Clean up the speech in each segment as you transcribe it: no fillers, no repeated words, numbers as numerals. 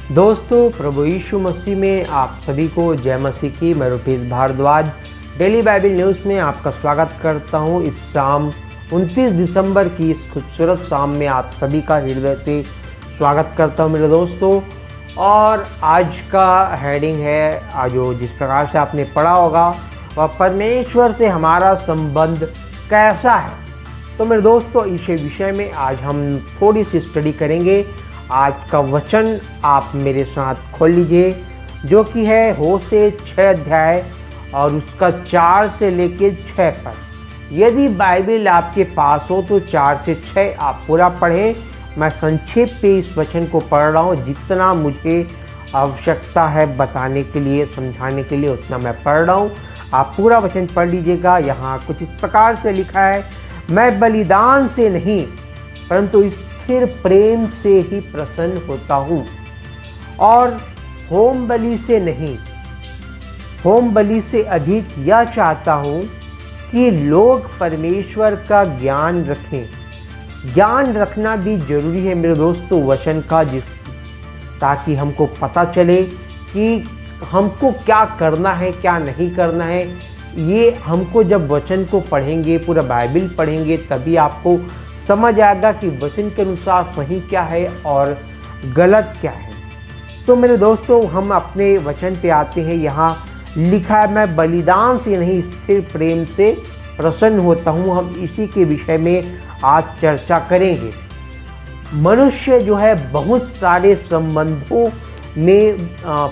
दोस्तों, प्रभु यीशु मसीह में आप सभी को जय मसीह की। मैं Rupesh Bhardwaj daily Bible news में आपका स्वागत करता हूं। इस शाम 29 दिसंबर की इस खूबसूरत शाम में आप सभी का हृदय से स्वागत करता हूं मेरे दोस्तों। और आज का हेडिंग है जो जिस प्रकार से आपने पढ़ा होगा, वह परमेश्वर से हमारा संबंध कैसा है। तो मेरे दोस्तों, इस विषय में आज हम थोड़ी सी स्टडी करेंगे। आज का वचन आप मेरे साथ खोल लीजिए, जो कि है होशे 6 अध्याय और उसका 4 से लेके 6 पद। यदि बाइबल आपके पास हो तो 4 से 6 आप पूरा पढ़ें। मैं संक्षेप पे इस वचन को पढ़ रहा हूँ, जितना मुझे आवश्यकता है बताने के लिए, समझाने के लिए, उतना मैं पढ़ रहा हूँ। आप पूरा वचन पढ़ लीजिएगा। यहाँ कुछ इस प्रकार से लिखा है, मैं बलिदान से नहीं परंतु स्थिर प्रेम से ही प्रसन्न होता हूँ, और होम बलि से नहीं, होम बलि से अधिक यह चाहता हूँ कि लोग परमेश्वर का ज्ञान रखें। ज्ञान रखना भी जरूरी है मेरे दोस्तों वचन का, ताकि हमको पता चले कि हमको क्या करना है, क्या नहीं करना है। ये हमको जब वचन को पढ़ेंगे, पूरा बाइबल पढ़ेंगे, तभी आपको समझ आएगा कि वचन के अनुसार सही क्या है और गलत क्या है। तो मेरे दोस्तों, हम अपने वचन पे आते हैं। यहाँ लिखा है, मैं बलिदान से नहीं स्थिर प्रेम से प्रसन्न होता हूँ। हम इसी के विषय में आज चर्चा करेंगे। मनुष्य जो है बहुत सारे संबंधों में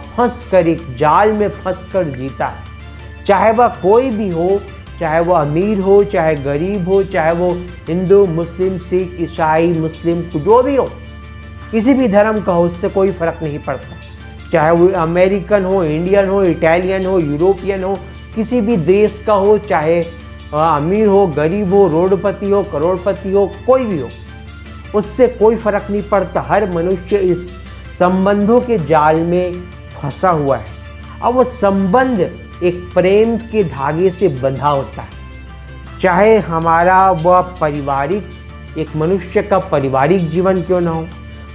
फंस कर, एक जाल में फंस कर जीता है। चाहे वह कोई भी हो, चाहे वो अमीर हो, चाहे गरीब हो, चाहे वो हिंदू, मुस्लिम, सिख, ईसाई, मुस्लिम, जो भी हो, किसी भी धर्म का हो, उससे कोई फर्क नहीं पड़ता। चाहे वो अमेरिकन हो, इंडियन हो, इटालियन हो, यूरोपियन हो, किसी भी देश का हो, चाहे अमीर हो, गरीब हो, रोडपति हो, करोड़पति हो, कोई भी हो, उससे कोई फर्क नहीं पड़ता। हर मनुष्य इस संबंधों के जाल में फंसा हुआ है। अब वो संबंध एक प्रेम के धागे से बंधा होता है। चाहे हमारा वह पारिवारिक, एक मनुष्य का पारिवारिक जीवन क्यों ना हो।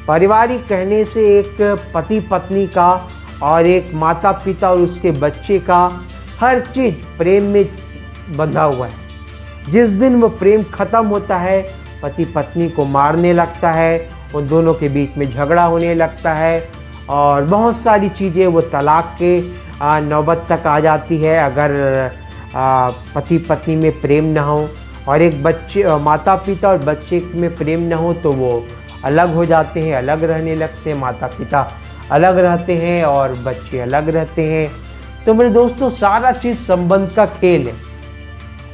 पारिवारिक कहने से एक पति पत्नी का और एक माता पिता और उसके बच्चे का, हर चीज़ प्रेम में बंधा हुआ है। जिस दिन वो प्रेम खत्म होता है, पति पत्नी को मारने लगता है, उन दोनों के बीच में झगड़ा होने लगता है और बहुत सारी चीज़ें, वो तलाक के नौबत तक आ जाती है अगर पति पत्नी में प्रेम ना हो। और एक बच्चे, माता पिता और बच्चे में प्रेम ना हो तो वो अलग हो जाते हैं, अलग रहने लगते हैं। माता पिता अलग रहते हैं और बच्चे अलग रहते हैं। तो मेरे दोस्तों, सारा चीज़ संबंध का खेल है।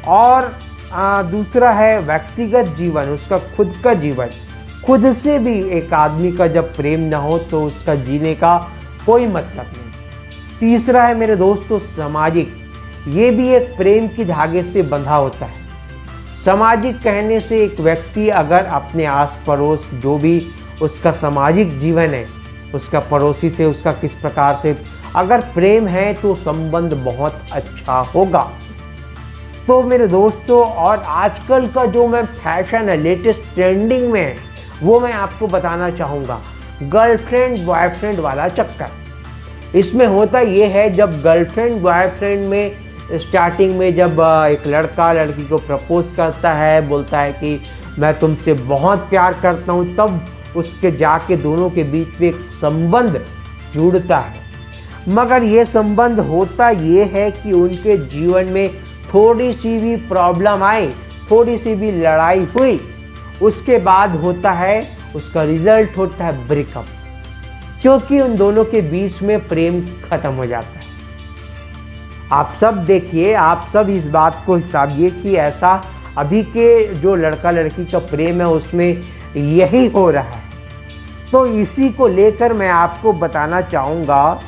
और दूसरा है व्यक्तिगत जीवन, उसका खुद का जीवन। खुद से भी एक आदमी का जब प्रेम ना हो तो उसका जीने का कोई मतलब नहीं। तीसरा है मेरे दोस्तों सामाजिक। ये भी एक प्रेम की धागे से बंधा होता है। सामाजिक कहने से एक व्यक्ति अगर अपने आस पड़ोस, जो भी उसका सामाजिक जीवन है, उसका पड़ोसी से उसका किस प्रकार से अगर प्रेम है तो संबंध बहुत अच्छा होगा। तो मेरे दोस्तों, और आजकल का जो मैं फैशन है, लेटेस्ट ट्रेंडिंग में है, वो मैं आपको बताना चाहूँगा। गर्लफ्रेंड बॉयफ्रेंड वाला चक्कर। इसमें होता ये है, जब गर्लफ्रेंड बॉयफ्रेंड में स्टार्टिंग में जब एक लड़का लड़की को प्रपोज करता है, बोलता है कि मैं तुमसे बहुत प्यार करता हूँ, तब उसके जाके दोनों के बीच में एक संबंध जुड़ता है। मगर ये संबंध होता ये है कि उनके जीवन में थोड़ी सी भी प्रॉब्लम आई, थोड़ी सी भी लड़ाई हुई, उसके बाद होता है, उसका रिजल्ट होता है ब्रेकअप, क्योंकि उन दोनों के बीच में प्रेम खत्म हो जाता है। आप सब देखिए, आप सब इस बात को हिसाबिए कि ऐसा अभी के जो लड़का लड़की का प्रेम है उसमें यही हो रहा है। तो इसी को लेकर मैं आपको बताना चाहूँगा,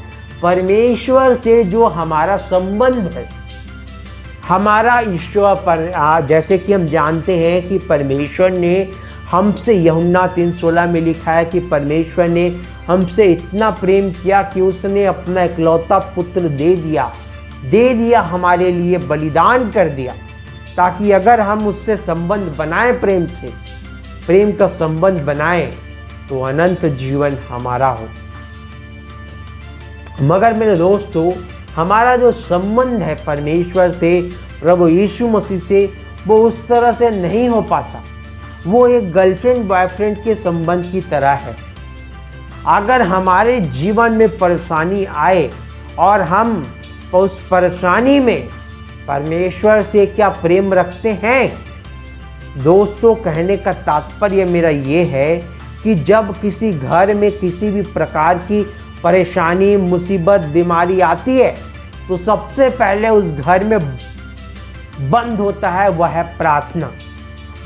परमेश्वर से जो हमारा संबंध है, हमारा ईश्वर पर, जैसे कि हम जानते हैं कि परमेश्वर ने हमसे, यूहन्ना 3:16 में लिखा है कि परमेश्वर ने हमसे इतना प्रेम किया कि उसने अपना इकलौता पुत्र दे दिया हमारे लिए, बलिदान कर दिया, ताकि अगर हम उससे संबंध बनाएं, प्रेम का संबंध बनाएं, तो अनंत जीवन हमारा हो। मगर मेरे दोस्तों, हमारा जो संबंध है परमेश्वर से, प्रभु यीशु मसीह से, वो उस तरह से नहीं हो पाता। वो एक गर्लफ्रेंड बॉयफ्रेंड के संबंध की तरह है। अगर हमारे जीवन में परेशानी आए और हम उस परेशानी में परमेश्वर से क्या प्रेम रखते हैं? दोस्तों, कहने का तात्पर्य मेरा ये है कि जब किसी घर में किसी भी प्रकार की परेशानी, मुसीबत, बीमारी आती है तो सबसे पहले उस घर में बंद होता है वह है प्रार्थना।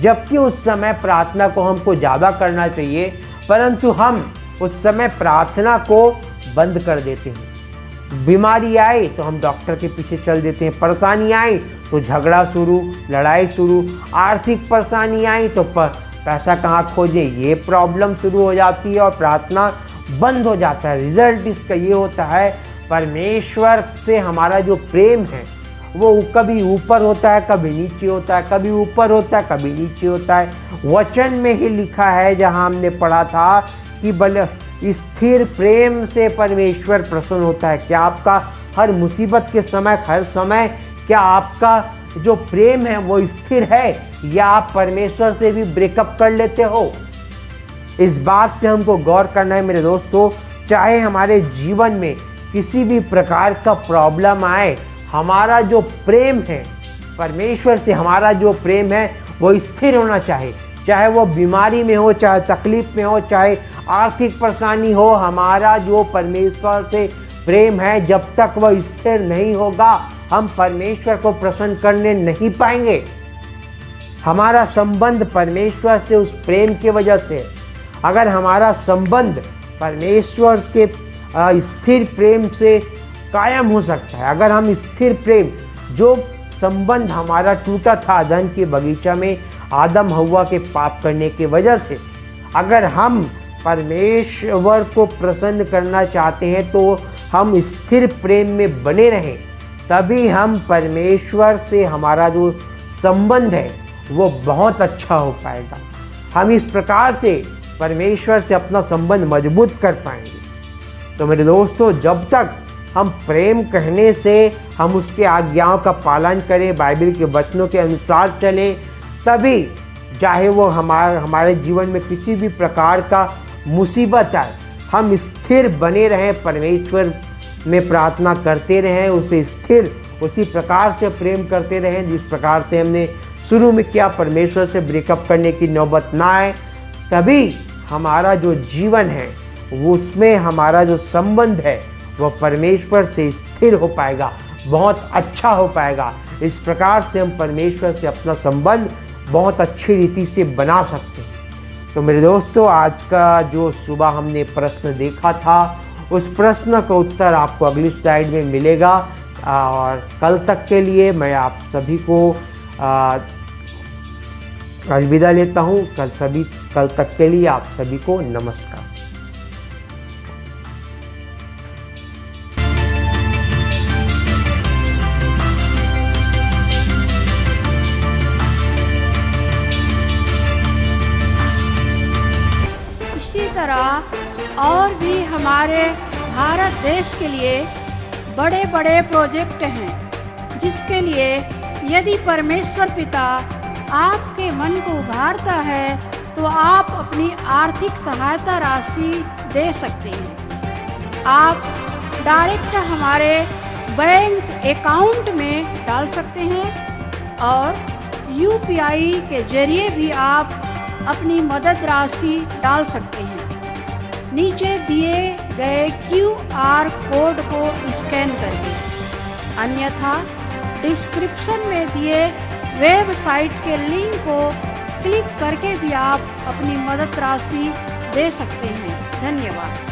जबकि उस समय प्रार्थना को हमको ज़्यादा करना चाहिए, परंतु हम उस समय प्रार्थना को बंद कर देते हैं। बीमारी आई तो हम डॉक्टर के पीछे चल देते हैं, परेशानी आई तो झगड़ा शुरू, लड़ाई शुरू, आर्थिक परेशानी आई तो पैसा कहाँ खोजे, ये प्रॉब्लम शुरू हो जाती है और प्रार्थना बंद हो जाता है। रिजल्ट इसका ये होता है, परमेश्वर से हमारा जो प्रेम है वो कभी ऊपर होता है, कभी नीचे होता है, कभी ऊपर होता है, कभी नीचे होता है। वचन में ही लिखा है, जहाँ हमने पढ़ा था कि बल स्थिर प्रेम से परमेश्वर प्रसन्न होता है। क्या आपका हर मुसीबत के समय, हर समय क्या आपका जो प्रेम है वो स्थिर है, या आप परमेश्वर से भी ब्रेकअप कर लेते हो? इस बात पे हमको गौर करना है मेरे दोस्तों। चाहे हमारे जीवन में किसी भी प्रकार का प्रॉब्लम आए, हमारा जो प्रेम है परमेश्वर से, हमारा जो प्रेम है वो स्थिर होना चाहिए। चाहे वो बीमारी में हो, चाहे तकलीफ में हो, चाहे आर्थिक परेशानी हो, हमारा जो परमेश्वर से प्रेम है जब तक वह स्थिर नहीं होगा, हम परमेश्वर को प्रसन्न करने नहीं पाएंगे। हमारा संबंध परमेश्वर से उस प्रेम की वजह से, अगर हमारा संबंध परमेश्वर के स्थिर प्रेम से कायम हो सकता है, अगर हम स्थिर प्रेम, जो संबंध हमारा टूटा था अदन के बगीचा में आदम हव्वा के पाप करने की वजह से, अगर हम परमेश्वर को प्रसन्न करना चाहते हैं तो हम स्थिर प्रेम में बने रहें, तभी हम परमेश्वर से हमारा जो संबंध है वो बहुत अच्छा हो पाएगा। हम इस प्रकार से परमेश्वर से अपना संबंध मजबूत कर पाएंगे। तो मेरे दोस्तों, जब तक हम प्रेम कहने से हम उसके आज्ञाओं का पालन करें, बाइबल के वचनों के अनुसार चलें, तभी चाहे वो हमारे जीवन में किसी भी प्रकार का मुसीबत आए, हम स्थिर बने रहें, परमेश्वर में प्रार्थना करते रहें, उसे स्थिर उसी प्रकार से प्रेम करते रहें जिस प्रकार से हमने शुरू में किया। परमेश्वर से ब्रेकअप करने की नौबत ना आए, तभी हमारा जो जीवन है वो उसमें हमारा जो संबंध है वो परमेश्वर से स्थिर हो पाएगा, बहुत अच्छा हो पाएगा। इस प्रकार से हम परमेश्वर से अपना संबंध बहुत अच्छी रीति से बना सकते हैं। तो मेरे दोस्तों, आज का जो सुबह हमने प्रश्न देखा था, उस प्रश्न का उत्तर आपको अगली स्लाइड में मिलेगा। और कल तक के लिए मैं आप सभी को अलविदा लेता हूँ। कल तक के लिए आप सभी को नमस्कार। और भी हमारे भारत देश के लिए बड़े बड़े प्रोजेक्ट हैं, जिसके लिए यदि परमेश्वर पिता आपके मन को उभारता है तो आप अपनी आर्थिक सहायता राशि दे सकते हैं। आप डायरेक्ट हमारे बैंक अकाउंट में डाल सकते हैं और UPI के जरिए भी आप अपनी मदद राशि डाल सकते हैं। नीचे दिए गए QR कोड को स्कैन करके, अन्यथा डिस्क्रिप्शन में दिए वेबसाइट के लिंक को क्लिक करके भी आप अपनी मदद राशि दे सकते हैं। धन्यवाद।